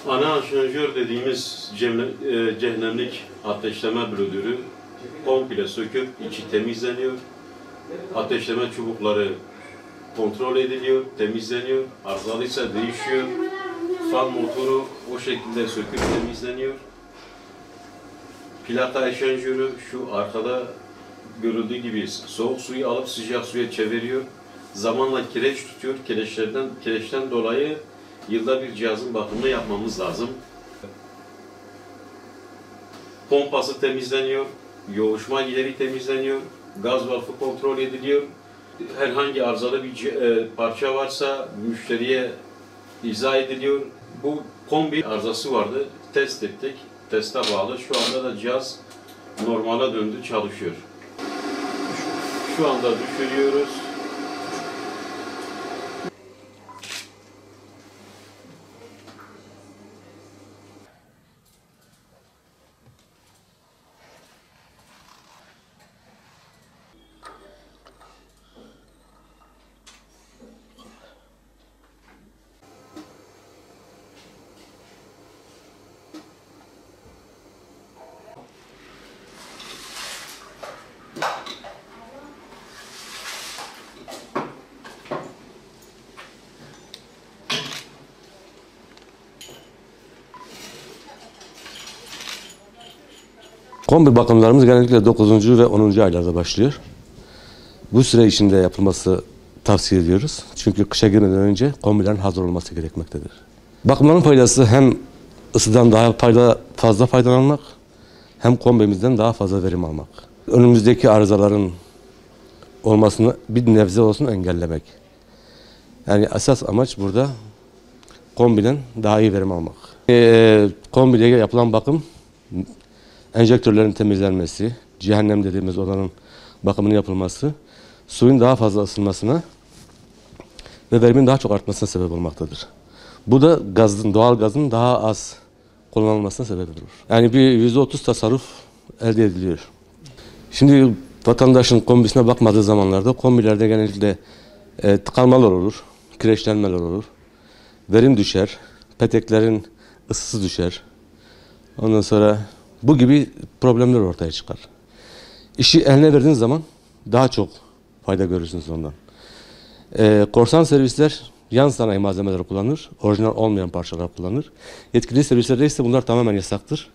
Ana aşansör dediğimiz cehennemlik ateşleme blödürü komple söküp içi temizleniyor. Ateşleme çubukları kontrol ediliyor, temizleniyor. Arızalıysa değişiyor. Fan motoru o şekilde söküp temizleniyor. Plaka eşanjörü şu arkada görüldüğü gibi soğuk suyu alıp sıcak suya çeviriyor. Zamanla kireç tutuyor. Kireçten dolayı yılda bir cihazın bakımını yapmamız lazım. Pompası temizleniyor. Yoğuşma gideri temizleniyor. Gaz valfı kontrol ediliyor. Herhangi arızalı bir parça varsa müşteriye izah ediliyor. Bu kombi arızası vardı. Test ettik. Teste bağlı. Şu anda da cihaz normale döndü, çalışıyor. Şu anda düşürüyoruz. Kombi bakımlarımız genellikle 9. ve 10. aylarda başlıyor. Bu süre içinde yapılması tavsiye ediyoruz. Çünkü kışa girmeden önce kombilerin hazır olması gerekmektedir. Bakımların faydası hem ısıdan daha fazla faydalanmak hem kombimizden daha fazla verim almak. Önümüzdeki arızaların olmasını bir nebze olsun engellemek. Yani esas amaç burada kombiden daha iyi verim almak. Kombide yapılan bakım enjektörlerin temizlenmesi, cehennem dediğimiz odanın bakımının yapılması, suyun daha fazla ısınmasına ve verimin daha çok artmasına sebep olmaktadır. Bu da doğal gazın daha az kullanılmasına sebep olur. Yani bir %30 tasarruf elde ediliyor. Şimdi vatandaşın kombisine bakmadığı zamanlarda kombilerde genellikle tıkanmalar olur, kireçlenmeler olur, verim düşer, peteklerin ısısı düşer. Ondan sonra bu gibi problemler ortaya çıkar. İşi eline verdiğiniz zaman daha çok fayda görürsünüz ondan. Korsan servisler yan sanayi malzemeleri kullanır, orijinal olmayan parçalar kullanır. Yetkili servislerde ise bunlar tamamen yasaktır.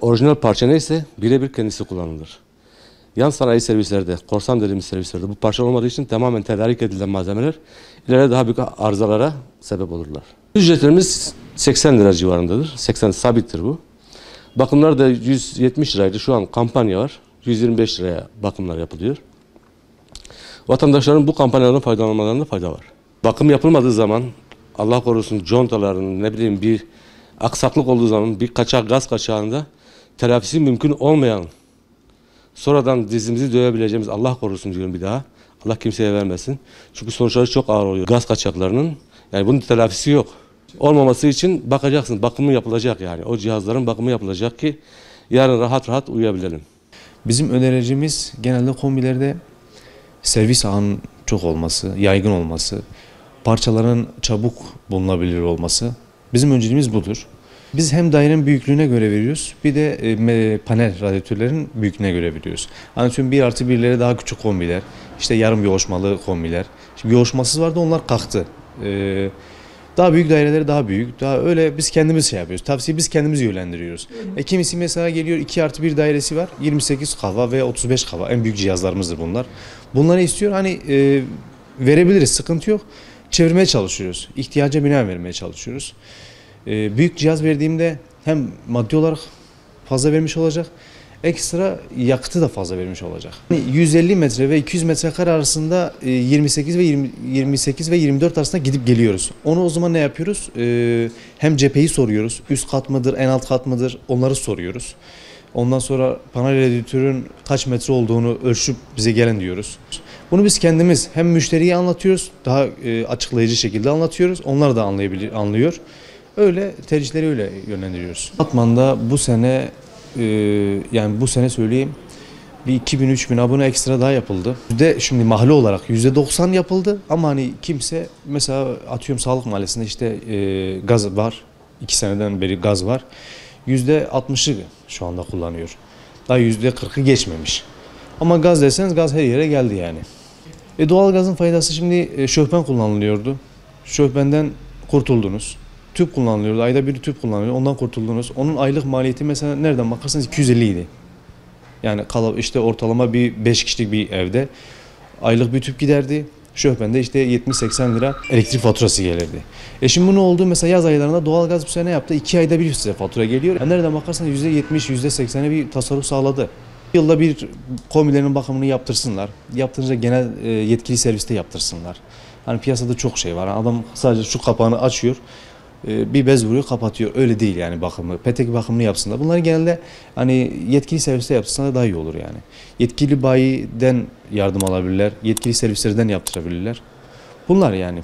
Orijinal parça neyse birebir kendisi kullanılır. Yan sanayi servislerde, korsan dediğimiz servislerde bu parça olmadığı için tamamen tedarik edilen malzemeler ileride daha büyük arızalara sebep olurlar. Ücretlerimiz 80 lira civarındadır. 80 sabittir bu. Bakımlar da 170 liraydı. Şu an kampanya var. 125 liraya bakımlar yapılıyor. Vatandaşların bu kampanyaların faydalanmalarında fayda var. Bakım yapılmadığı zaman Allah korusun contaların bir aksaklık olduğu zaman bir gaz kaçağında telafisi mümkün olmayan sonradan dizimizi dövebileceğimiz Allah korusun diyorum bir daha. Allah kimseye vermesin. Çünkü sonuçları çok ağır oluyor. Gaz kaçaklarının yani bunun telafisi yok. Olmaması için bakacaksın. Bakımı yapılacak yani. O cihazların bakımı yapılacak ki yarın rahat rahat uyuyabilelim. Bizim önericimiz genelde kombilerde servis ağının çok olması, yaygın olması, parçaların çabuk bulunabilir olması. Bizim önceliğimiz budur. Biz hem dairenin büyüklüğüne göre veriyoruz, bir de panel radyatörlerin büyüklüğüne göre veriyoruz. Hani tüm 1+1'lere daha küçük kombiler, işte yarım yoğuşmalı kombiler. Şimdi yoğuşmasız vardı, onlar kalktı. Daha büyük daireleri daha büyük. Daha öyle biz kendimiz yapıyoruz. Tavsiye biz kendimiz yönlendiriyoruz. Kimisi mesela geliyor 2+1 dairesi var. 28 kava ve 35 kava. En büyük cihazlarımızdır bunlar. Bunları istiyor. Hani verebiliriz. Sıkıntı yok. Çevirmeye çalışıyoruz. İhtiyaca binaen vermeye çalışıyoruz. Büyük cihaz verdiğimde hem maddi olarak fazla vermiş olacak. Ekstra yakıtı da fazla vermiş olacak. 150 metre ve 200 metrekare arasında 28 ve 24 arasında gidip geliyoruz. Onu o zaman ne yapıyoruz? Hem cepheyi soruyoruz. Üst kat mıdır, en alt kat mıdır? Onları soruyoruz. Ondan sonra panel radyatörün kaç metre olduğunu ölçüp bize gelin diyoruz. Bunu biz kendimiz hem müşteriye anlatıyoruz, daha açıklayıcı şekilde anlatıyoruz. Onlar da anlıyor. Öyle tercihleri öyle yönlendiriyoruz. Batman'da bu sene yani bu sene söyleyeyim bir 2000-3000 abone ekstra daha yapıldı. Şimdi mahalle olarak %90 yapıldı ama hani kimse mesela atıyorum Sağlık Mahallesi'nde işte gaz var. 2 seneden beri gaz var. %60'ı şu anda kullanıyor. Daha %40'ı geçmemiş. Ama gaz deseniz gaz her yere geldi yani. Doğalgazın faydası şimdi şofben kullanılıyordu. Şofbenden kurtuldunuz. Tüp kullanılıyordu. Ayda bir tüp kullanılıyor. Ondan kurtuldunuz. Onun aylık maliyeti mesela nereden bakarsanız 250 idi. Yani işte ortalama bir 5 kişilik bir evde aylık bir tüp giderdi. Şofbende işte 70-80 lira elektrik faturası gelirdi. Şimdi bu ne oldu? Mesela yaz aylarında doğalgaz bu sene ne yaptı? 2 ayda bir size fatura geliyor. Yani nereden bakarsanız %70, %80'e bir tasarruf sağladı. Yılda bir kombilerin bakımını yaptırsınlar. Yaptırınca genel yetkili serviste yaptırsınlar. Hani piyasada çok şey var. Adam sadece şu kapağını açıyor, bir bez vuruyor, kapatıyor. Öyle değil yani bakımı. Petek bakımını yapsınlar. Bunları genelde hani yetkili serviste yaptırsalar daha iyi olur yani. Yetkili bayiden yardım alabilirler. Yetkili servislerden yaptırabilirler. Bunlar yani.